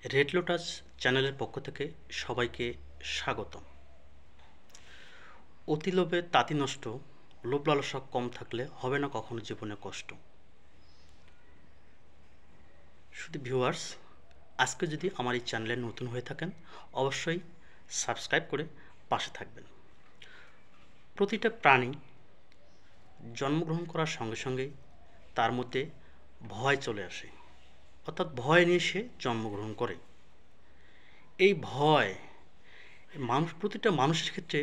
Red lotus চ্যানেলের পক্ষ থেকে সবাইকে স্বাগতম। অতি লোভে তাঁতি নষ্ট, লোভ লালসা কম থাকলে হবে না কখনো জীবনে কষ্ট। শুধু ভিউয়ার্স, আজকে যদি আমার এই চ্যানেলে নতুন হয়ে থাকেন অবশ্যই সাবস্ক্রাইব করে পাশে থাকবেন। প্রতিটা প্রাণী জন্মগ্রহণ করার সঙ্গে সঙ্গেই তার মধ্যে ভয় চলে আসে, অর্থাৎ ভয় নিয়ে সে জন্মগ্রহণ করে। এই ভয় প্রতিটা মানুষের ক্ষেত্রে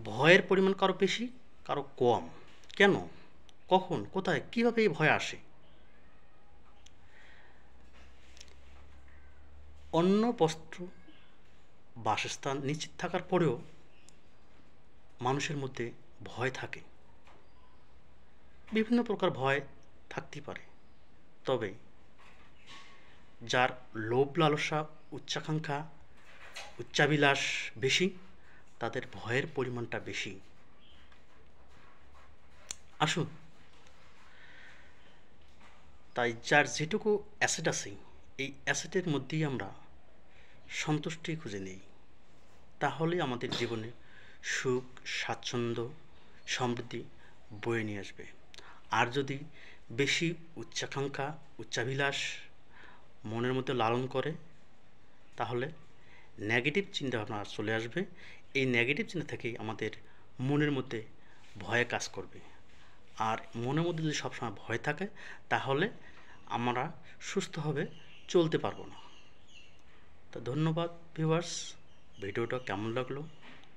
ভয়ের পরিমাণ কারো বেশি, কারো কম। কেন, কখন, কোথায়, কিভাবে এই ভয় আসে? অন্ন, বস্ত্র, বাসস্থান নিশ্চিত থাকার পরেও মানুষের মধ্যে ভয় থাকে। বিভিন্ন প্রকার ভয় থাকতেই পারে, তবে যার লোভ লালসা, উচ্চাকাঙ্ক্ষা, উচ্চাভিলাষ বেশি, তাদের ভয়ের পরিমাণটা বেশি। আসুন, তাই যার যেটুকু অ্যাসেট আছে এই অ্যাসেটের মধ্যেই আমরা সন্তুষ্টি খুঁজে নিই, তাহলে আমাদের জীবনে সুখ, স্বাচ্ছন্দ্য, সমৃদ্ধি বয়ে নিয়ে আসবে। আর যদি বেশি উচ্চাকাঙ্ক্ষা, উচ্চাভিলাষ মনের মধ্যে লালন করে, তাহলে নেগেটিভ চিন্তাভাবনা চলে আসবে। এই নেগেটিভ চিন্তা থেকেই আমাদের মনের মধ্যে ভয় কাজ করবে। আর মনের মধ্যে যদি সবসময় ভয় থাকে, তাহলে আমরা সুস্থভাবে চলতে পারবো না। তো ধন্যবাদ ভিউয়ার্স, ভিডিওটা কেমন লাগলো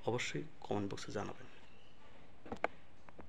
অবশ্যই কমেন্ট বক্সে জানাবেন।